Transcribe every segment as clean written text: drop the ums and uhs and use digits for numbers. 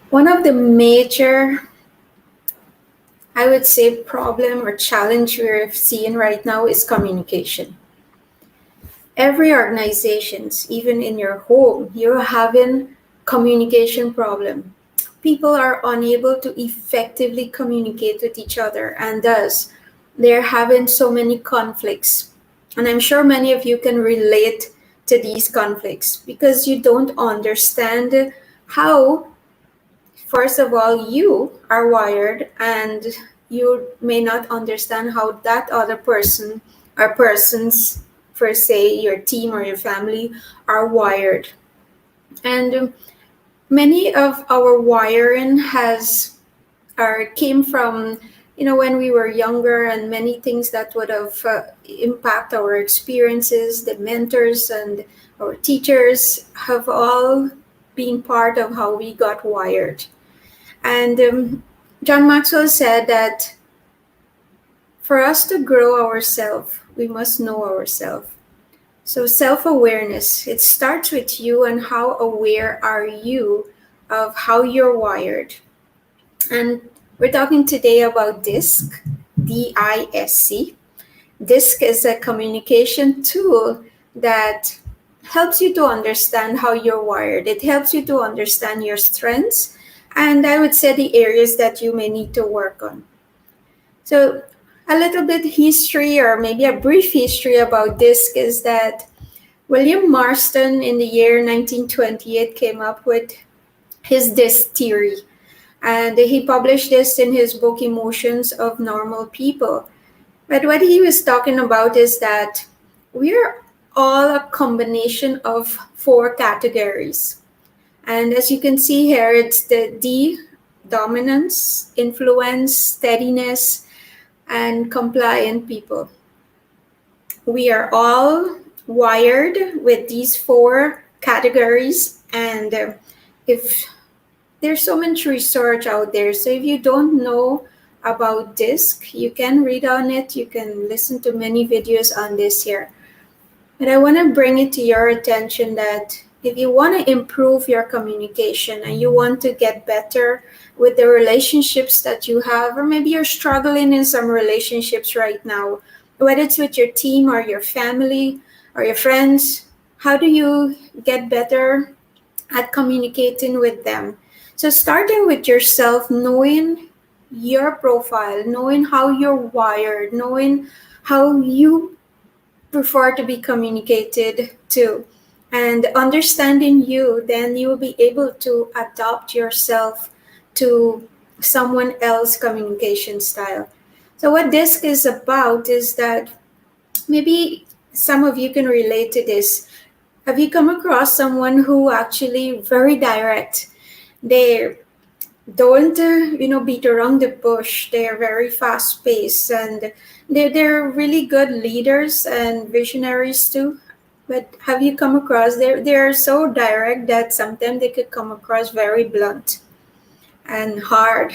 One of the major, I would say, problem or challenge we're seeing right now is communication. Every organizations, even in your home, you're having communication problem. People are unable to effectively communicate with each other, and thus they're having so many conflicts. And I'm sure many of you can relate to these conflicts because you don't understand how, first of all, you are wired, and you may not understand how that other person or persons, per se, your team or your family, are wired. And many of our wiring has or came from when we were younger, and many things that would have impact our experiences, the mentors and our teachers have all been part of how we got wired. And John Maxwell said that for us to grow ourselves, we must know ourselves. So self-awareness, it starts with you, and how aware are you of how you're wired. And we're talking today about DISC, DISC. DISC is a communication tool that helps you to understand how you're wired. It helps you to understand your strengths, and I would say the areas that you may need to work on. So a little bit history, or maybe a brief history about DISC, is that William Marston in the year 1928 came up with his DISC theory. And he published this in his book, Emotions of Normal People. But what he was talking about is that we're all a combination of four categories. And as you can see here, it's the D, dominance, influence, steadiness, and compliant people. We are all wired with these four categories. And if there's so much research out there. So if you don't know about DISC, you can read on it. You can listen to many videos on this here. But I want to bring it to your attention that if you want to improve your communication and you want to get better with the relationships that you have, or maybe you're struggling in some relationships right now, whether it's with your team or your family or your friends, how do you get better at communicating with them? So starting with yourself, knowing your profile, knowing how you're wired, knowing how you prefer to be communicated to, and understanding you, then you will be able to adapt yourself to someone else's communication style. So what DISC is about is that maybe some of you can relate to this. Have you come across someone who actually very direct? They don't beat around the bush. They're very fast paced, and they're really good leaders and visionaries too. But have you come across, they're so direct that sometimes they could come across very blunt and hard.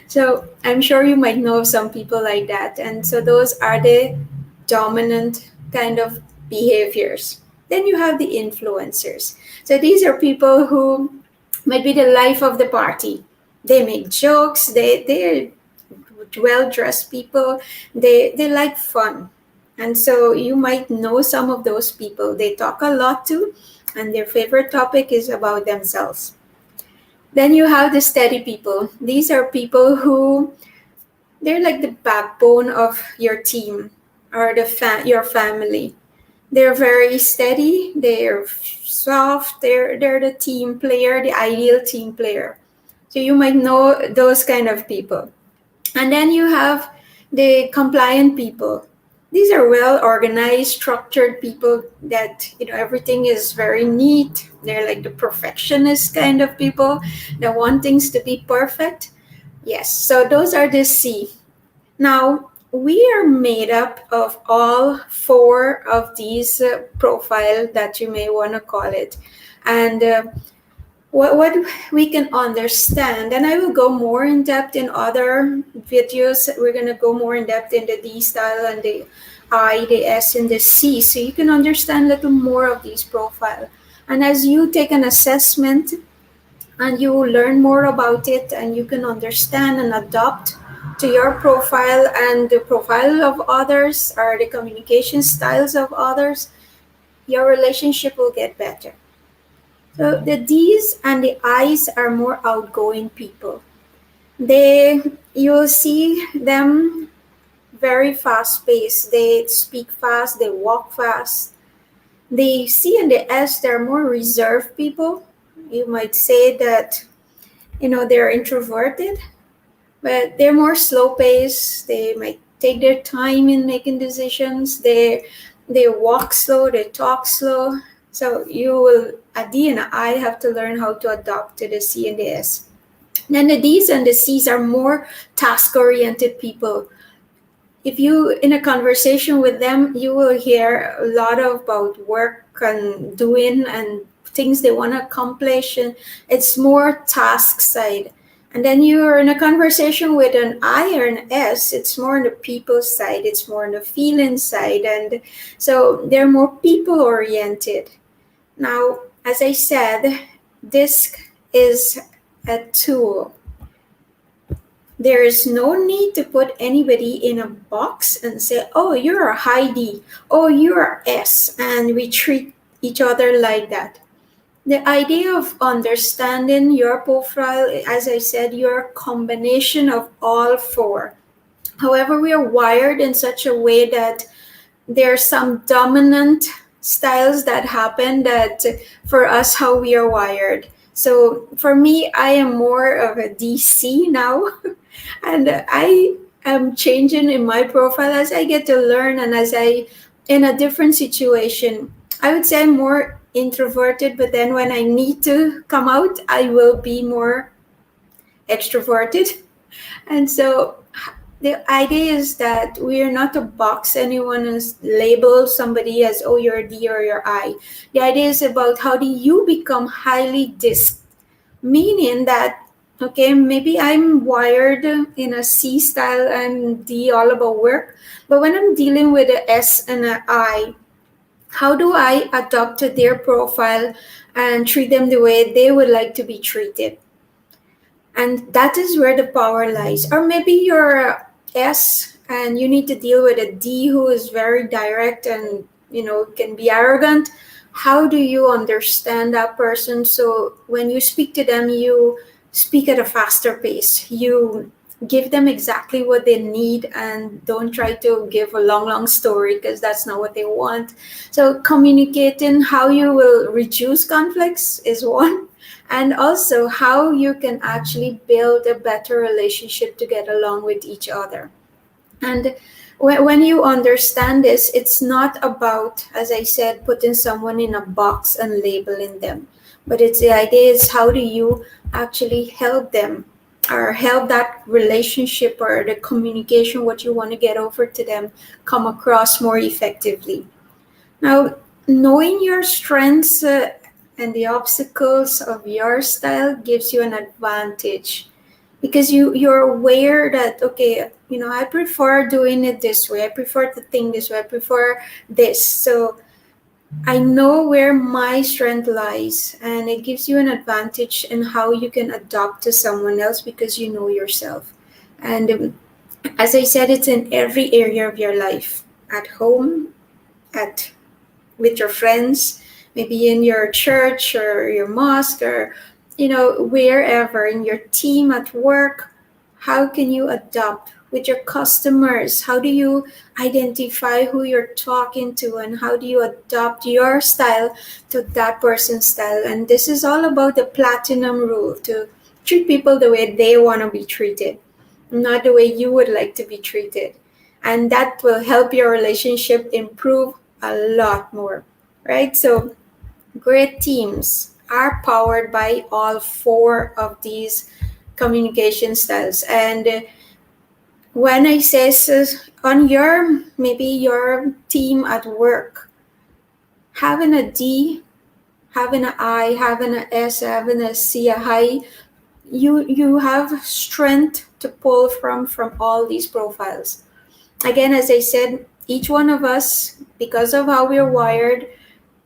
So I'm sure you might know of some people like that. And so those are the dominant kind of behaviors. Then you have the influencers. So these are people who might be the life of the party. They make jokes, they're well-dressed people, they like fun. And so you might know some of those people. They talk a lot too, and their favorite topic is about themselves. Then you have the steady people. These are people who, they're like the backbone of your team or your family. They're very steady, they're soft, they're the team player, the ideal team player. So you might know those kind of people. And then you have the compliant people. These are well organized, structured people that, everything is very neat. They're like the perfectionist kind of people that want things to be perfect. Yes, so those are the C. Now, we are made up of all four of these profile that you may want to call it. And what we can understand, and I will go more in depth in other videos. We're going to go more in depth in the D style and the I, the S, and the C, so you can understand a little more of these profile. And as you take an assessment, and you learn more about it, and you can understand and adopt to your profile and the profile of others or the communication styles of others, your relationship will get better. So the D's and the I's are more outgoing people. They, you'll see them very fast paced. They speak fast, they walk fast. The C and the S, they're more reserved people. You might say that, they're introverted, but they're more slow paced. They might take their time in making decisions. They walk slow, they talk slow. So you will, a D and an I, have to learn how to adapt to the C and the S. Then the D's and the C's are more task-oriented people. If you, in a conversation with them, you will hear a lot about work and doing and things they want to accomplish, and it's more task side. And then you're in a conversation with an I or an S, it's more on the people side, it's more on the feeling side, and so they're more people oriented. Now, as I said, DISC is a tool. There is no need to put anybody in a box and say, oh, you're a high D, oh, you're S, and we treat each other like that. The idea of understanding your profile, as I said, you're a combination of all four. However, we are wired in such a way that there are some dominant styles that happen that for us, how we are wired. So for me, I am more of a DC now. And I am changing in my profile as I get to learn, and as I, in a different situation, I would say I'm more introverted, but then when I need to come out, I will be more extroverted. And so the idea is that we are not to box anyone and label somebody as, oh, you're a D or you're I. The idea is about how do you become highly DISC, meaning that, okay, maybe I'm wired in a C style and D all about work, but when I'm dealing with an S and an I, how do I adopt to their profile and treat them the way they would like to be treated? And that is where the power lies. Or maybe you're a S and you need to deal with a D who is very direct and, can be arrogant. How do you understand that person? So when you speak to them, you speak at a faster pace. You give them exactly what they need and don't try to give a long story, because that's not what they want. So communicating how you will reduce conflicts is one, and also how you can actually build a better relationship to get along with each other. And when you understand this, it's not about, as I said, putting someone in a box and labeling them, but it's the idea is how do you actually help them or help that relationship or the communication, what you want to get over to them, come across more effectively. Now, knowing your strengths and the obstacles of your style gives you an advantage, because you're aware that, okay, I prefer doing it this way, I prefer to think this way, I prefer this. So I know where my strength lies, and it gives you an advantage in how you can adapt to someone else because you know yourself. And as I said, it's in every area of your life, at home, at with your friends, maybe in your church or your mosque, or wherever, in your team, at work. How can you adapt with your customers? How do you identify who you're talking to, and how do you adapt your style to that person's style? And this is all about the platinum rule, to treat people the way they want to be treated, not the way you would like to be treated. And that will help your relationship improve a lot more, right? So great teams are powered by all four of these communication styles. And when I say on maybe your team at work, having a D, having an I, having an S, having a C, a high, you have strength to pull from all these profiles. Again, as I said, each one of us, because of how we're wired,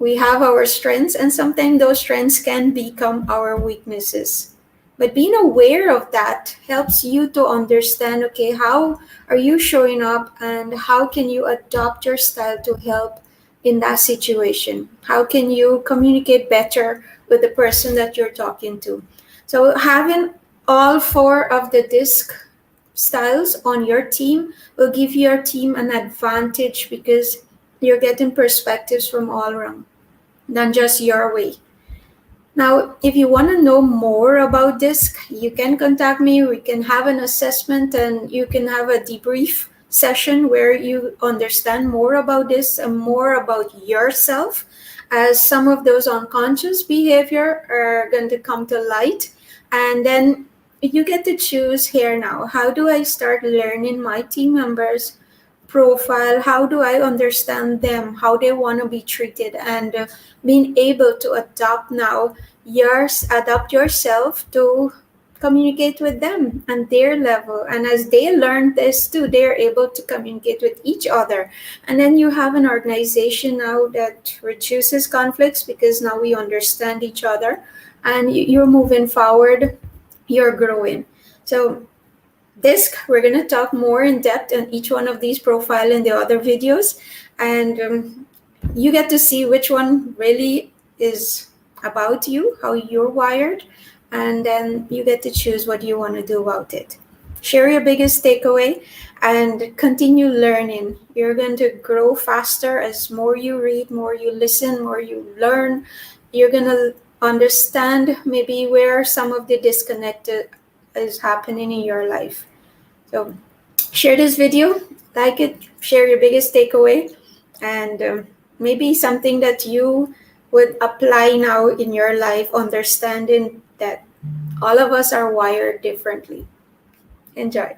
We have our strengths, and sometimes those strengths can become our weaknesses. But being aware of that helps you to understand, okay, how are you showing up and how can you adopt your style to help in that situation? How can you communicate better with the person that you're talking to? So having all four of the disc styles on your team will give your team an advantage because you're getting perspectives from all around than just your way. Now, if you want to know more about DISC, you can contact me. We can have an assessment and you can have a debrief session where you understand more about this and more about yourself, as some of those unconscious behavior are going to come to light. And then you get to choose here now. How do I start learning my team members' profile? How do I understand them, how they want to be treated, and being able to adapt yourself to communicate with them and their level. And as they learn this too, they're able to communicate with each other. And then you have an organization now that reduces conflicts because now we understand each other and you're moving forward, you're growing. So DISC, we're going to talk more in depth on each one of these profile in the other videos, and you get to see which one really is about you, how you're wired, and then you get to choose what you want to do about it. Share your biggest takeaway and continue learning. You're going to grow faster as more you read, more you listen, more you learn. You're going to understand maybe where some of the disconnected is happening in your life. So share this video, like it, share your biggest takeaway, and maybe something that you would apply now in your life, understanding that all of us are wired differently. Enjoy.